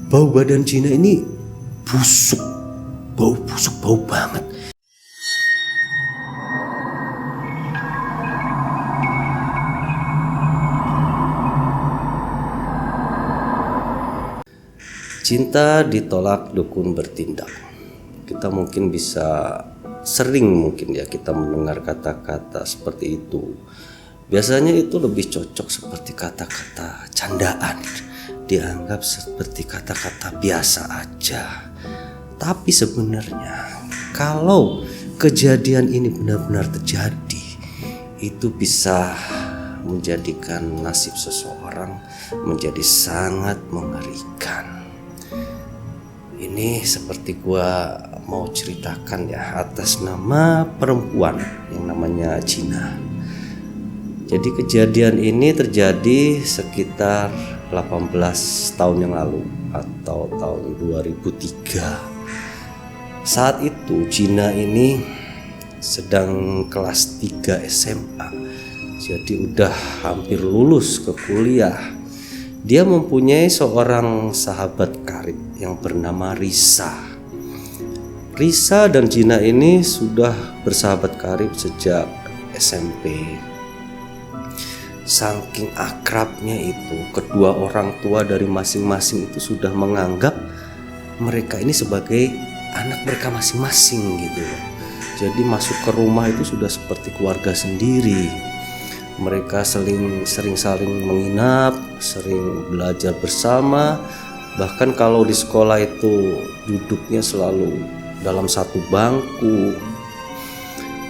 Bau badan Gina ini busuk, bau banget. Cinta ditolak, dukun bertindak. Kita mungkin bisa mungkin ya kita mendengar kata-kata seperti itu. Biasanya itu lebih cocok seperti kata-kata candaan, dianggap seperti kata-kata biasa aja. Tapi sebenarnya kalau kejadian ini benar-benar terjadi, itu bisa menjadikan nasib seseorang menjadi sangat mengerikan. Ini seperti gua mau ceritakan ya, atas nama perempuan yang namanya Gina. Jadi kejadian ini terjadi sekitar 18 tahun yang lalu atau tahun 2003. Saat itu Gina ini sedang kelas 3 SMA. Jadi udah hampir lulus ke kuliah. Dia mempunyai seorang sahabat karib yang bernama Risa. Risa dan Gina ini sudah bersahabat karib sejak SMP. Saking akrabnya itu, kedua orang tua dari masing-masing itu sudah menganggap mereka ini sebagai anak mereka masing-masing gitu. Jadi masuk ke rumah itu sudah seperti keluarga sendiri. Mereka sering saling menginap, sering belajar bersama. Bahkan kalau di sekolah itu duduknya selalu dalam satu bangku.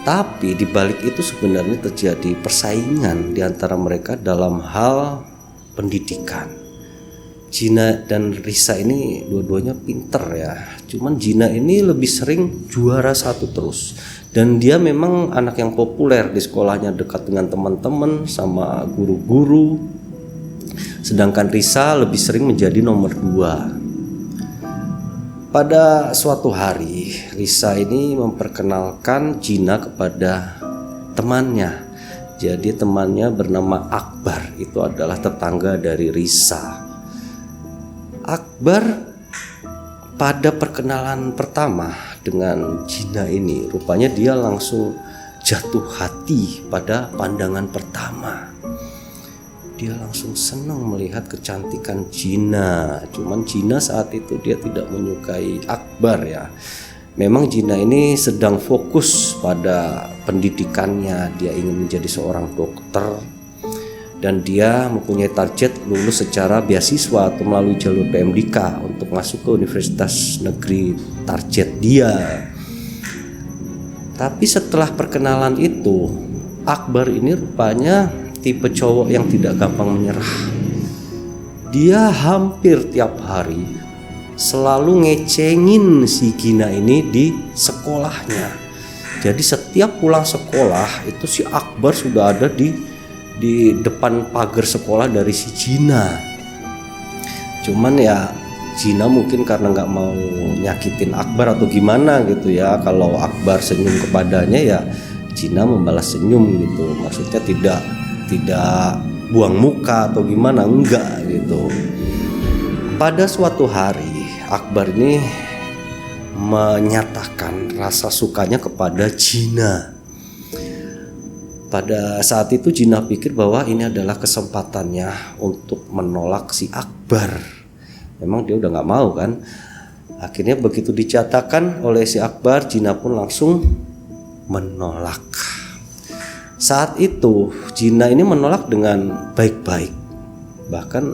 Tapi di balik itu sebenarnya terjadi persaingan di antara mereka dalam hal pendidikan. Gina dan Risa ini dua-duanya pinter ya. Cuman Gina ini lebih sering juara satu terus. Dan dia memang anak yang populer di sekolahnya, dekat dengan teman-teman sama guru-guru. Sedangkan Risa lebih sering menjadi nomor 2. Pada suatu hari Risa ini memperkenalkan Gina kepada temannya. Jadi temannya bernama Akbar, itu adalah tetangga dari Risa. Akbar pada perkenalan pertama dengan Gina ini, rupanya dia langsung jatuh hati pada pandangan pertama. Dia langsung senang melihat kecantikan Gina. Cuman Gina saat itu dia tidak menyukai Akbar ya. Memang Gina ini sedang fokus pada pendidikannya. Dia ingin menjadi seorang dokter. Dan dia mempunyai target lulus secara beasiswa atau melalui jalur PMDK untuk masuk ke universitas negeri target dia. Tapi setelah perkenalan itu, Akbar ini rupanya tipe cowok yang tidak gampang menyerah. Dia hampir tiap hari selalu ngecengin si Gina ini di sekolahnya. Jadi setiap pulang sekolah itu si Akbar sudah ada di depan pagar sekolah dari si Gina. Cuman ya Gina mungkin karena nggak mau nyakitin Akbar atau gimana gitu ya. Kalau Akbar senyum kepadanya ya Gina membalas senyum gitu. Maksudnya tidak buang muka atau gimana, enggak gitu. Pada suatu hari Akbar ini menyatakan rasa sukanya kepada Gina. Pada saat itu Gina pikir bahwa ini adalah kesempatannya untuk menolak si Akbar. Memang dia udah gak mau kan. Akhirnya begitu dicatakan oleh si Akbar, Gina pun langsung menolak. Saat itu Gina ini menolak dengan baik-baik. Bahkan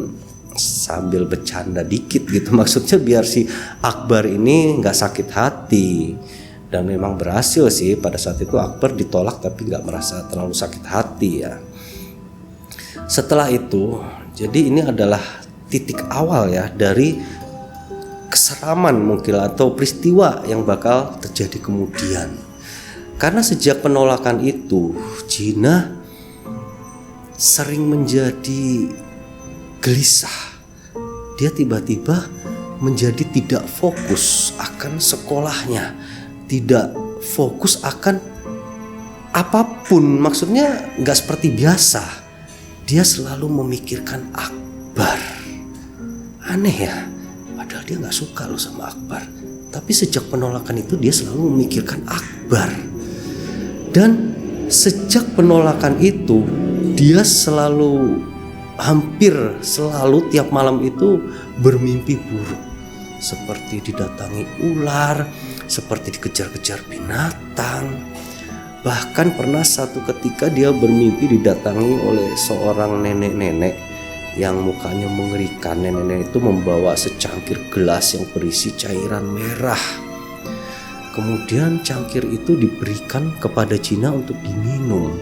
sambil bercanda dikit gitu. Maksudnya biar si Akbar ini gak sakit hati. Dan memang berhasil sih, pada saat itu Akbar ditolak tapi gak merasa terlalu sakit hati ya. Setelah itu, jadi ini adalah titik awal ya dari keseraman mungkin atau peristiwa yang bakal terjadi kemudian. Karena sejak penolakan itu, Gina sering menjadi gelisah. Dia tiba-tiba menjadi tidak fokus akan sekolahnya, tidak fokus akan apapun. Maksudnya gak seperti biasa. Dia selalu memikirkan Akbar. Aneh ya. Padahal Padahal dia gak suka loh sama Akbar. Tapi sejak penolakan itu dia selalu memikirkan Akbar. Dan sejak penolakan itu dia selalu, hampir selalu tiap malam itu bermimpi buruk. Seperti didatangi ular, seperti dikejar-kejar binatang. Bahkan pernah satu ketika dia bermimpi didatangi oleh seorang nenek-nenek yang mukanya mengerikan. Nenek-nenek itu membawa secangkir gelas yang berisi cairan merah. Kemudian cangkir itu diberikan kepada Jina untuk diminum.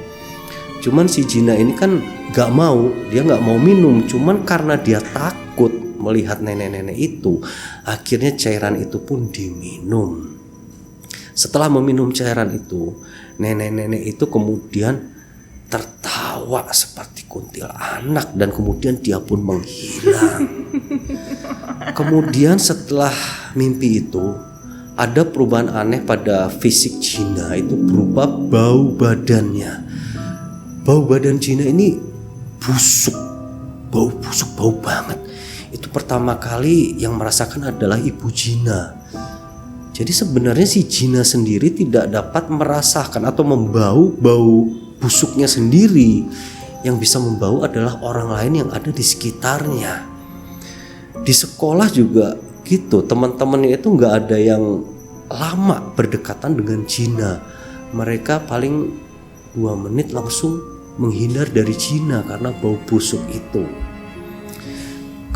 Cuman si Jina ini kan gak mau, dia gak mau minum. Cuman karena dia takut melihat nenek-nenek itu, akhirnya cairan itu pun diminum. Setelah meminum cairan itu, nenek-nenek itu kemudian tertawa seperti kuntilanak dan kemudian dia pun menghilang. Kemudian setelah mimpi itu, ada perubahan aneh pada fisik Jina, itu berupa bau badannya. Bau badan Jina ini busuk, bau banget. Itu pertama kali yang merasakan adalah ibu Jina. Jadi sebenarnya si Jina sendiri tidak dapat merasakan atau membau bau busuknya sendiri. Yang bisa membau adalah orang lain yang ada di sekitarnya. Di sekolah juga gitu, teman-temannya itu nggak ada yang lama berdekatan dengan Jina. Mereka paling 2 menit langsung menghindar dari Jina karena bau busuk itu.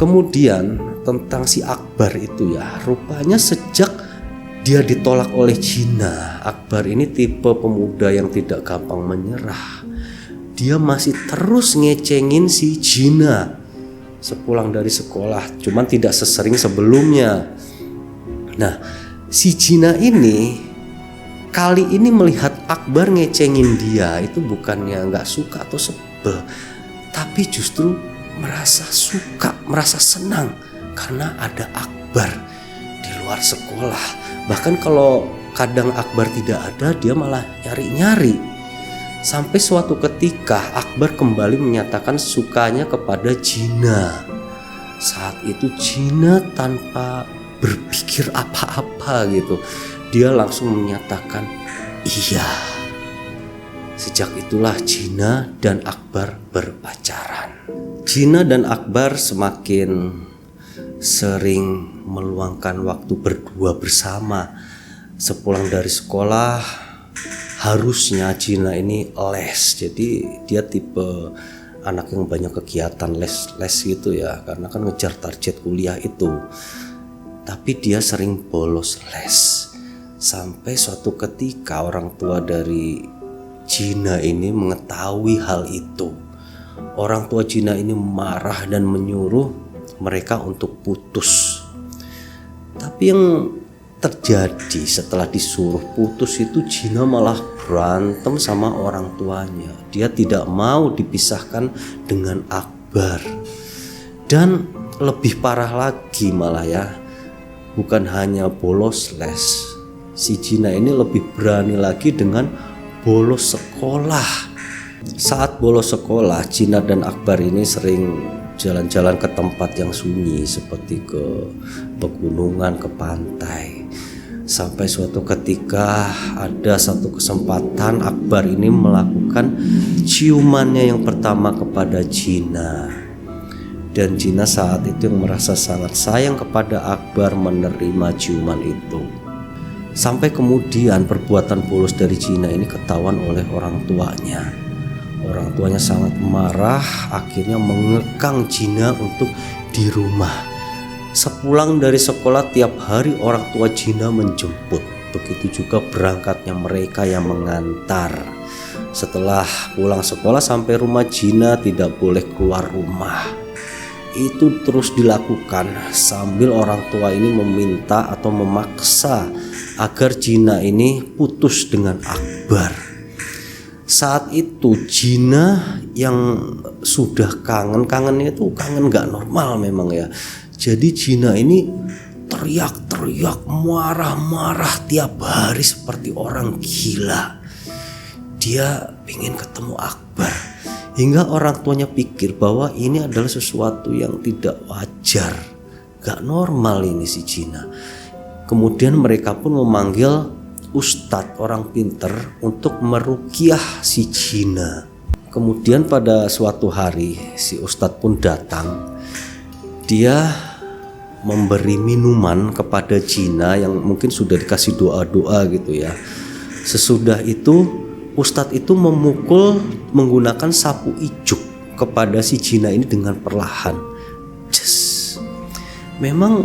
Kemudian tentang si Akbar itu ya, rupanya sejak dia ditolak oleh Jina, Akbar ini tipe pemuda yang tidak gampang menyerah. Dia masih terus ngecengin si Jina sepulang dari sekolah, cuman tidak sesering sebelumnya. Nah, si Jina ini kali ini melihat Akbar ngecengin dia, itu bukannya gak suka atau sebel, tapi justru merasa suka, merasa senang karena ada Akbar di luar sekolah. Bahkan kalau kadang Akbar tidak ada, dia malah nyari-nyari. Sampai suatu ketika Akbar kembali menyatakan sukanya kepada Jina. Saat itu Jina tanpa berpikir apa-apa gitu, dia langsung menyatakan iya. Sejak itulah Jina dan Akbar berpacaran. Jina dan Akbar semakin sering meluangkan waktu berdua bersama. Sepulang dari sekolah, harusnya Jina ini les. Jadi dia tipe anak yang banyak kegiatan les gitu ya, karena kan ngejar target kuliah itu. Tapi dia sering bolos les. Sampai suatu ketika orang tua dari Jina ini mengetahui hal itu. Orang tua Jina ini marah dan menyuruh mereka untuk putus. Tapi yang terjadi setelah disuruh putus itu, Jina malah berantem sama orang tuanya. Dia tidak mau dipisahkan dengan Akbar. Dan lebih parah lagi malah ya, bukan hanya bolos les, si Jina ini lebih berani lagi dengan bolos sekolah. Saat bolos sekolah, Jina dan Akbar ini sering jalan-jalan ke tempat yang sunyi seperti ke pegunungan, ke pantai. Sampai suatu ketika ada satu kesempatan Akbar ini melakukan ciumannya yang pertama kepada Jina. Dan Jina saat itu yang merasa sangat sayang kepada Akbar menerima ciuman itu. Sampai kemudian perbuatan polos dari Jina ini ketahuan oleh orang tuanya. Orang tuanya sangat marah, akhirnya mengekang Jina untuk di rumah. Sepulang dari sekolah tiap hari orang tua Jina menjemput. Begitu juga berangkatnya mereka yang mengantar. Setelah pulang sekolah sampai rumah Jina tidak boleh keluar rumah. Itu terus dilakukan sambil orang tua ini meminta atau memaksa agar Jina ini putus dengan Akbar. Saat itu Jina yang sudah kangennya itu kangen gak normal memang ya. Jadi Jina ini teriak-teriak, marah-marah tiap hari seperti orang gila. Dia ingin ketemu Akbar. Hingga orang tuanya pikir bahwa ini adalah sesuatu yang tidak wajar. gak normal ini si Gina. Kemudian mereka pun memanggil ustadz orang pinter untuk meruqyah si Gina. Kemudian pada suatu hari si ustadz pun datang. Dia memberi minuman kepada Gina yang mungkin sudah dikasih doa-doa gitu ya. Sesudah itu ustadz itu memukul menggunakan sapu ijuk kepada si Gina ini dengan perlahan. Memang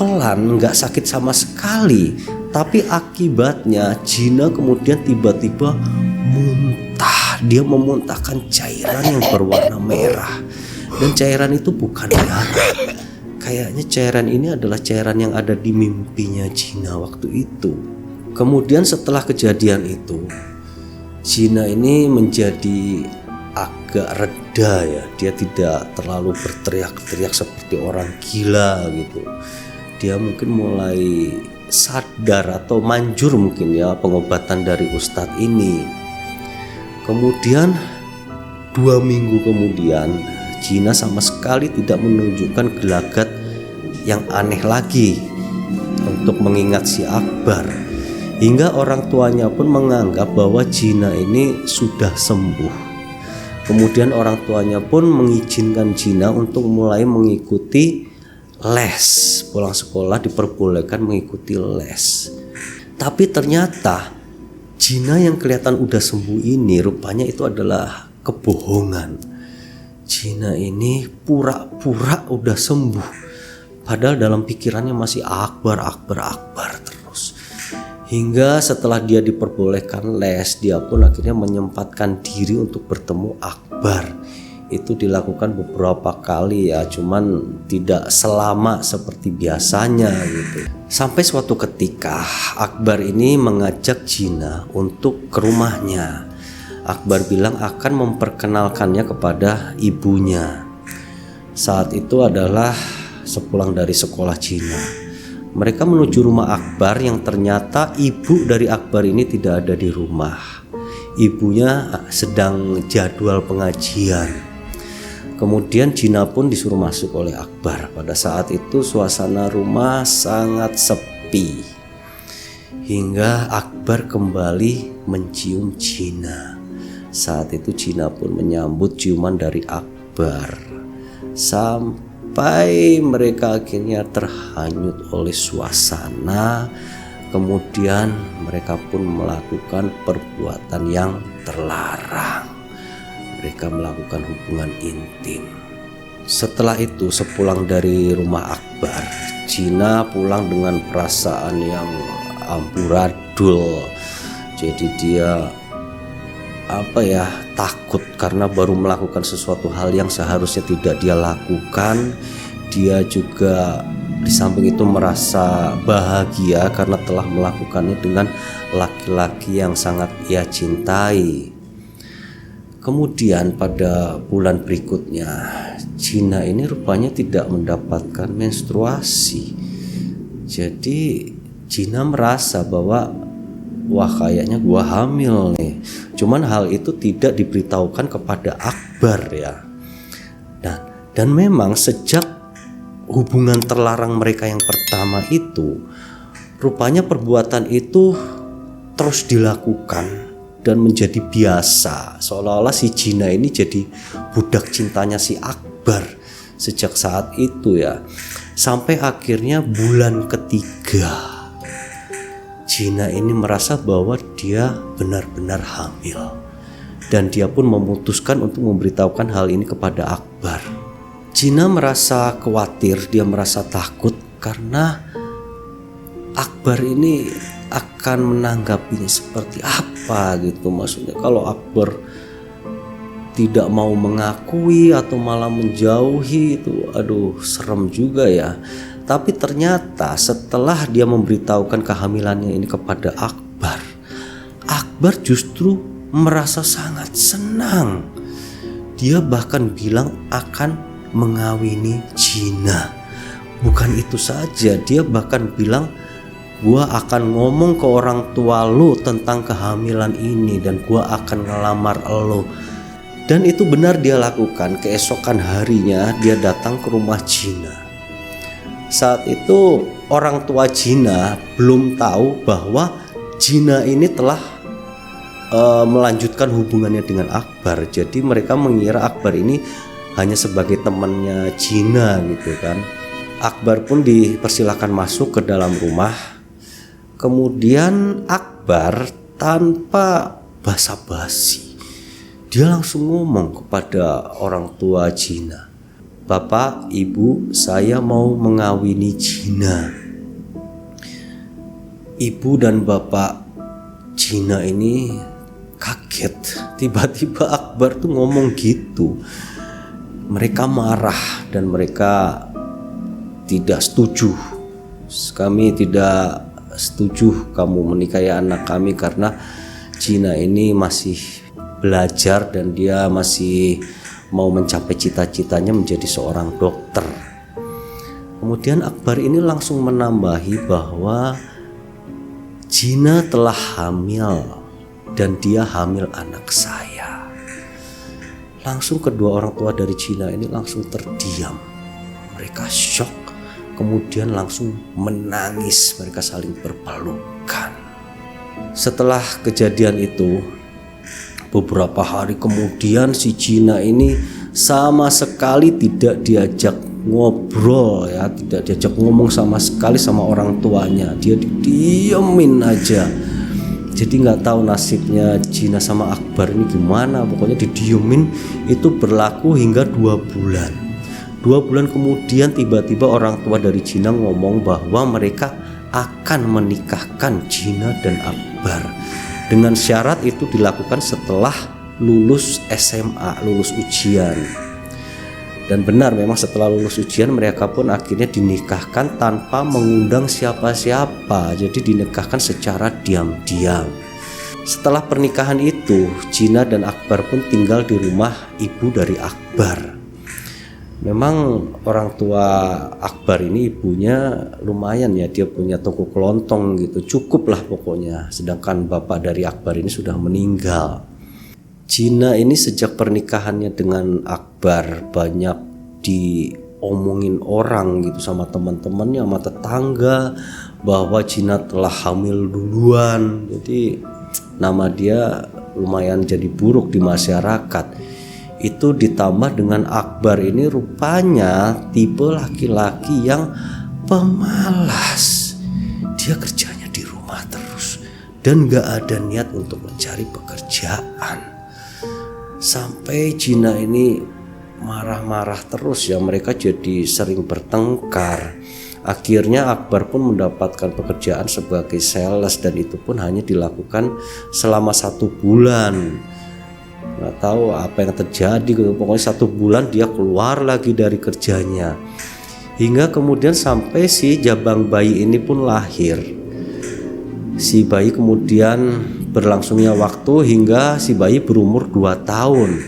pelan, gak sakit sama sekali, tapi akibatnya Gina kemudian tiba-tiba muntah. Dia memuntahkan cairan yang berwarna merah, dan cairan itu bukan darah. Kayaknya cairan ini adalah cairan yang ada di mimpinya Gina waktu itu. Kemudian setelah kejadian itu, Gina ini menjadi agak reda ya. Dia tidak terlalu berteriak-teriak seperti orang gila gitu. Dia mungkin mulai sadar atau manjur mungkin ya pengobatan dari ustadz ini. Kemudian 2 minggu kemudian Gina sama sekali tidak menunjukkan gelagat yang aneh lagi untuk mengingat si Akbar. Hingga orang tuanya pun menganggap bahwa Gina ini sudah sembuh. Kemudian orang tuanya pun mengizinkan Gina untuk mulai mengikuti les. Pulang sekolah diperbolehkan mengikuti les. Tapi ternyata Gina yang kelihatan udah sembuh ini rupanya itu adalah kebohongan. Gina ini pura-pura udah sembuh, padahal dalam pikirannya masih Akbar terus. Hingga setelah dia diperbolehkan les, dia pun akhirnya menyempatkan diri untuk bertemu Akbar. Itu dilakukan beberapa kali ya, cuman tidak selama seperti biasanya gitu. Sampai suatu ketika Akbar ini mengajak Gina untuk ke rumahnya. Akbar bilang akan memperkenalkannya kepada ibunya. Saat itu adalah sepulang dari sekolah Gina. Mereka menuju rumah Akbar yang ternyata ibu dari Akbar ini tidak ada di rumah. Ibunya sedang jadwal pengajian. Kemudian Gina pun disuruh masuk oleh Akbar. Pada saat itu suasana rumah sangat sepi. Hingga Akbar kembali mencium Gina. Saat itu Gina pun menyambut ciuman dari Akbar. Sampai mereka akhirnya terhanyut oleh suasana. Kemudian mereka pun melakukan perbuatan yang terlarang. Mereka melakukan hubungan intim. Setelah itu sepulang dari rumah Akbar, Gina pulang dengan perasaan yang amburadul. Jadi dia takut karena baru melakukan sesuatu hal yang seharusnya tidak dia lakukan. Dia juga di samping itu merasa bahagia karena telah melakukannya dengan laki-laki yang sangat ia cintai. Kemudian pada bulan berikutnya Gina ini rupanya tidak mendapatkan menstruasi. Jadi Gina merasa bahwa wah kayaknya gua hamil nih. Cuman hal itu tidak diberitahukan kepada Akbar ya. Dan memang sejak hubungan terlarang mereka yang pertama itu, rupanya perbuatan itu terus dilakukan dan menjadi biasa. Seolah-olah si Gina ini jadi budak cintanya si Akbar sejak saat itu ya. Sampai akhirnya bulan ketiga Gina ini merasa bahwa dia benar-benar hamil. Dan dia pun memutuskan untuk memberitahukan hal ini kepada Akbar. Gina merasa khawatir, dia merasa takut karena Akbar ini akan menanggapinya seperti apa gitu. Maksudnya kalau Akbar tidak mau mengakui atau malah menjauhi itu serem juga ya. Tapi ternyata setelah dia memberitahukan kehamilannya ini kepada Akbar, Akbar justru merasa sangat senang. Dia bahkan bilang akan mengawini Gina. Bukan itu saja, dia bahkan bilang, gua akan ngomong ke orang tua lo tentang kehamilan ini dan gua akan ngelamar lo. Dan itu benar dia lakukan. Keesokan harinya dia datang ke rumah Gina. Saat itu orang tua Jina belum tahu bahwa Jina ini telah melanjutkan hubungannya dengan Akbar. Jadi mereka mengira Akbar ini hanya sebagai temannya Jina gitu kan. Akbar pun dipersilakan masuk ke dalam rumah. Kemudian Akbar tanpa basa-basi dia langsung ngomong kepada orang tua Jina, "Bapak, Ibu, saya mau mengawini Jina." Ibu dan bapak Jina ini kaget. Tiba-tiba Akbar tuh ngomong gitu. Mereka marah dan mereka tidak setuju. "Kami tidak setuju kamu menikahi anak kami karena Jina ini masih belajar dan dia masih mau mencapai cita-citanya menjadi seorang dokter." Kemudian Akbar ini langsung menambahi bahwa Jina telah hamil dan dia hamil anak saya. Langsung kedua orang tua dari Jina ini langsung terdiam. Mereka shock, kemudian langsung menangis, mereka saling berpelukan. Setelah kejadian itu, beberapa hari kemudian si Jina ini sama sekali tidak diajak ngobrol ya, tidak diajak ngomong sama sekali sama orang tuanya. Dia didiemin aja. Jadi nggak tahu nasibnya Jina sama Akbar ini gimana. Pokoknya didiemin itu berlaku hingga 2 bulan. 2 bulan kemudian tiba-tiba orang tua dari Jina ngomong bahwa mereka akan menikahkan Jina dan Akbar. Dengan syarat itu dilakukan setelah lulus SMA, lulus ujian. Dan benar, memang setelah lulus ujian mereka pun akhirnya dinikahkan tanpa mengundang siapa-siapa. Jadi dinikahkan secara diam-diam. Setelah pernikahan itu, Jina dan Akbar pun tinggal di rumah ibu dari Akbar. Memang orang tua Akbar ini ibunya lumayan ya, dia punya toko kelontong gitu, cukup lah pokoknya. Sedangkan bapak dari Akbar ini sudah meninggal. Jina ini sejak pernikahannya dengan Akbar banyak diomongin orang gitu sama teman-temannya, sama tetangga, bahwa Jina telah hamil duluan. Jadi nama dia lumayan jadi buruk di masyarakat. Itu ditambah dengan Akbar ini rupanya tipe laki-laki yang pemalas. Dia kerjanya di rumah terus dan gak ada niat untuk mencari pekerjaan. Sampai Jina ini marah-marah terus ya, mereka jadi sering bertengkar. Akhirnya Akbar pun mendapatkan pekerjaan sebagai sales dan itu pun hanya dilakukan selama 1 bulan. Nggak tahu apa yang terjadi, pokoknya 1 bulan dia keluar lagi dari kerjanya. Hingga kemudian sampai si jabang bayi ini pun lahir. Si bayi kemudian berlangsungnya waktu hingga si bayi berumur 2 tahun.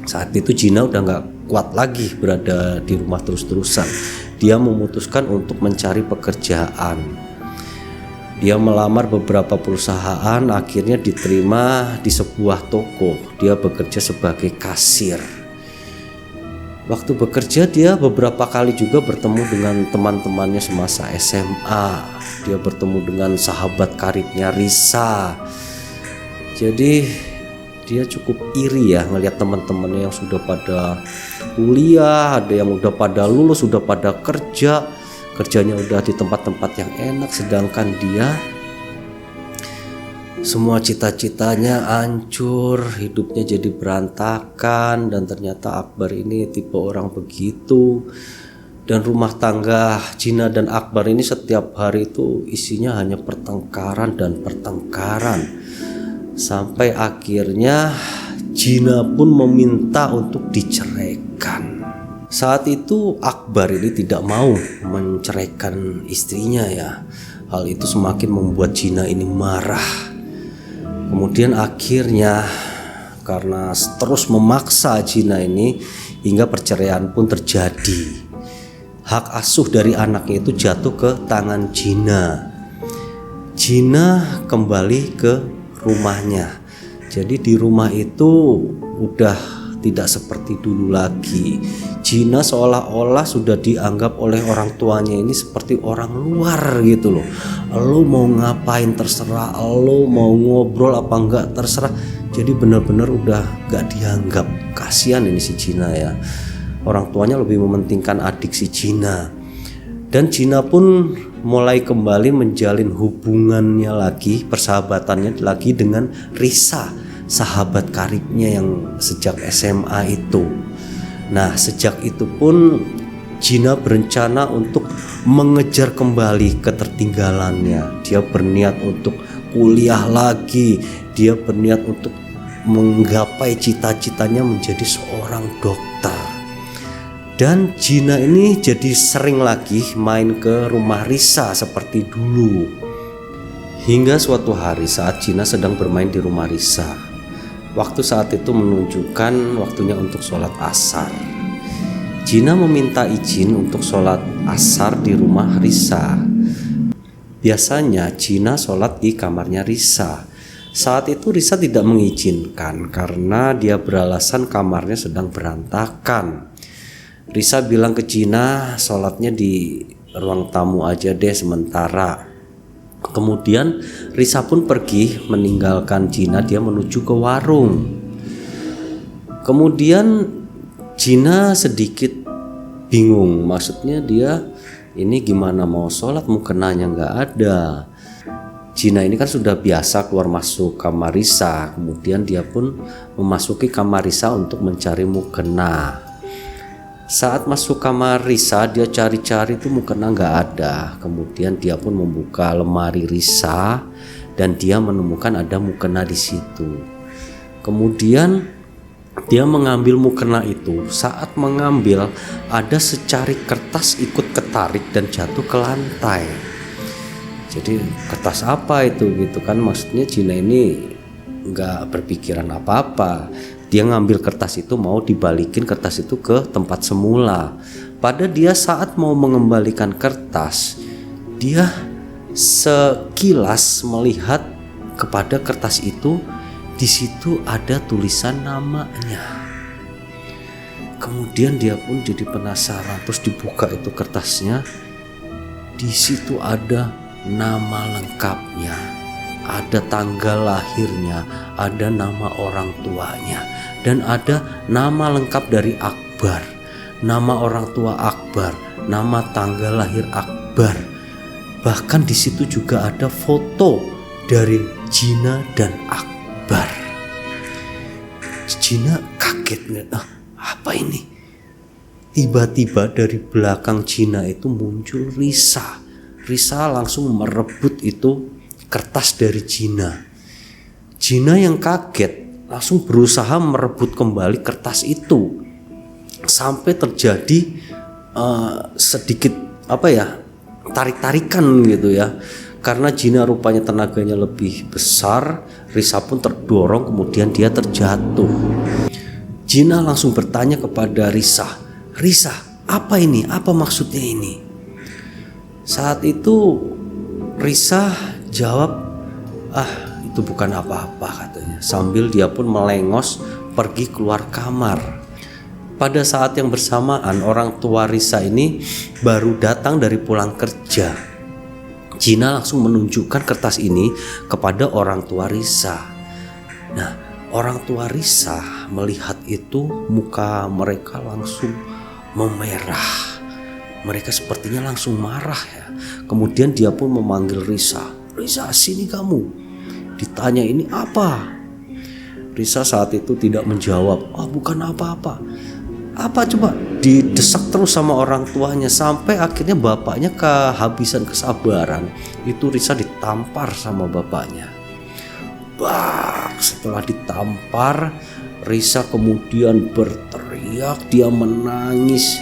Saat itu Jina udah nggak kuat lagi berada di rumah terus-terusan. Dia memutuskan untuk mencari pekerjaan. Dia melamar beberapa perusahaan, akhirnya diterima di sebuah toko. Dia bekerja sebagai kasir. Waktu bekerja dia beberapa kali juga bertemu dengan teman-temannya semasa SMA. Dia bertemu dengan sahabat karibnya Risa. Jadi dia cukup iri ya ngelihat teman-temannya yang sudah pada kuliah, ada yang udah pada lulus, sudah pada kerja. Kerjanya udah di tempat-tempat yang enak, sedangkan dia semua cita-citanya hancur, hidupnya jadi berantakan. Dan ternyata Akbar ini tipe orang begitu. Dan rumah tangga Jina dan Akbar ini setiap hari itu isinya hanya pertengkaran dan pertengkaran. Sampai akhirnya Jina pun meminta untuk diceraikan. Saat itu Akbar ini tidak mau menceraikan istrinya ya. Hal itu semakin membuat Jina ini marah. Kemudian akhirnya karena terus memaksa Jina ini hingga perceraian pun terjadi. Hak asuh dari anaknya itu jatuh ke tangan Jina. Jina kembali ke rumahnya. Jadi di rumah itu udah tidak seperti dulu lagi. Gina seolah-olah sudah dianggap oleh orang tuanya ini seperti orang luar gitu loh. Lo mau ngapain terserah, lo mau ngobrol apa enggak terserah. Jadi benar-benar udah gak dianggap. Kasihan ini si Gina ya. Orang tuanya lebih mementingkan adik si Gina. Dan Gina pun mulai kembali menjalin hubungannya lagi, persahabatannya lagi dengan Risa, sahabat karibnya yang sejak SMA itu. Nah, sejak itu pun Gina berencana untuk mengejar kembali ketertinggalannya. Dia berniat untuk kuliah lagi. Dia berniat untuk menggapai cita-citanya menjadi seorang dokter. Dan Gina ini jadi sering lagi main ke rumah Risa seperti dulu. Hingga suatu hari saat Gina sedang bermain di rumah Risa, waktu saat itu menunjukkan waktunya untuk sholat asar. Gina meminta izin untuk sholat asar di rumah Risa. Biasanya Gina sholat di kamarnya Risa. Saat itu Risa tidak mengizinkan karena dia beralasan kamarnya sedang berantakan. Risa bilang ke Gina sholatnya di ruang tamu aja deh sementara. Kemudian Risa pun pergi meninggalkan Gina, dia menuju ke warung. Kemudian Gina sedikit bingung, maksudnya dia ini gimana mau sholat, mukenanya nggak ada. Gina ini kan sudah biasa keluar masuk kamar Risa, kemudian dia pun memasuki kamar Risa untuk mencari mukena. Saat masuk kamar Risa, dia cari-cari tuh mukena nggak ada. Kemudian dia pun membuka lemari Risa dan dia menemukan ada mukena di situ. Kemudian dia mengambil mukena itu. Saat mengambil, ada secari kertas ikut ketarik dan jatuh ke lantai. Jadi kertas apa itu gitu kan? Maksudnya Gina ini nggak berpikiran apa-apa. Dia ngambil kertas itu, mau dibalikin kertas itu ke tempat semula. Pada dia saat mau mengembalikan kertas, dia sekilas melihat kepada kertas itu, di situ ada tulisan namanya. Kemudian dia pun jadi penasaran, terus dibuka itu kertasnya. Di situ ada nama lengkapnya, ada tanggal lahirnya, ada nama orang tuanya, dan ada nama lengkap dari Akbar, nama orang tua Akbar, nama tanggal lahir Akbar. Bahkan di situ juga ada foto dari Gina dan Akbar. Gina kaget, apa ini? Tiba-tiba dari belakang Gina itu muncul Risa. Risa langsung merebut itu kertas dari Gina. Gina yang kaget langsung berusaha merebut kembali kertas itu, sampai terjadi sedikit tarik-tarikan gitu ya. Karena Gina rupanya tenaganya lebih besar, Risa pun terdorong, kemudian dia terjatuh. Gina langsung bertanya kepada Risa, "Risa, apa ini? Apa maksudnya ini?" Saat itu Risa jawab, itu bukan apa-apa katanya, sambil dia pun melengos pergi keluar kamar. Pada saat yang bersamaan orang tua Risa ini baru datang dari pulang kerja. Gina langsung menunjukkan kertas ini kepada orang tua Risa. Nah, orang tua Risa melihat itu, muka mereka langsung memerah. Mereka sepertinya langsung marah ya. Kemudian dia pun memanggil Risa, "Risa, sini kamu." Ditanya, "Ini apa?" Risa saat itu tidak menjawab. Bukan apa-apa." "Apa coba?" Didesak terus sama orang tuanya, sampai akhirnya bapaknya kehabisan kesabaran. Itu Risa ditampar sama bapaknya. Setelah ditampar, Risa kemudian berteriak, dia menangis,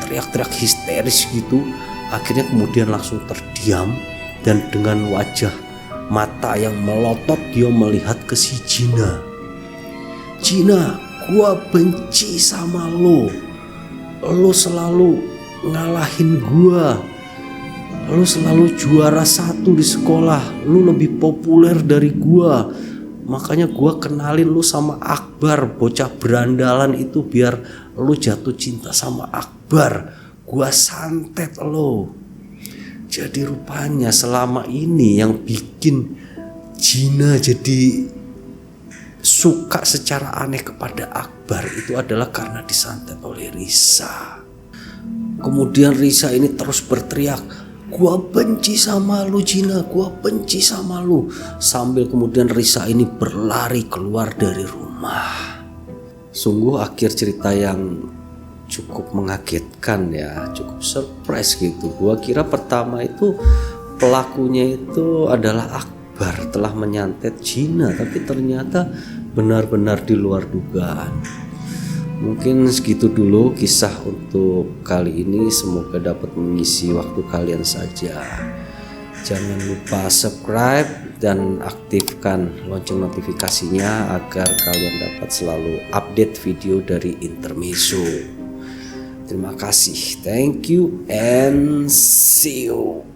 teriak-teriak histeris gitu. Akhirnya kemudian langsung terdiam dan dengan wajah mata yang melotot dia melihat ke si Gina. "Gina, gua benci sama lo. Lo selalu ngalahin gua. Lo selalu juara 1 di sekolah. Lo lebih populer dari gua. makanya gua kenalin lu sama Akbar, bocah berandalan itu, biar lu jatuh cinta sama Akbar. Gua santet lo. Jadi rupanya selama ini yang bikin Gina jadi suka secara aneh kepada Akbar itu adalah karena disantet oleh Risa. Kemudian Risa ini terus berteriak, gua benci sama lu Gina, gua benci sama lu. Sambil kemudian Risa ini berlari keluar dari rumah. Sungguh akhir cerita yang cukup mengagetkan ya, cukup surprise gitu. Gua kira pertama itu pelakunya itu adalah Akbar telah menyantet Gina, tapi ternyata benar-benar di luar dugaan. Mungkin segitu dulu kisah untuk kali ini, semoga dapat mengisi waktu kalian saja. Jangan lupa subscribe dan aktifkan lonceng notifikasinya agar kalian dapat selalu update video dari Intermezzo. Terima kasih, thank you and see you.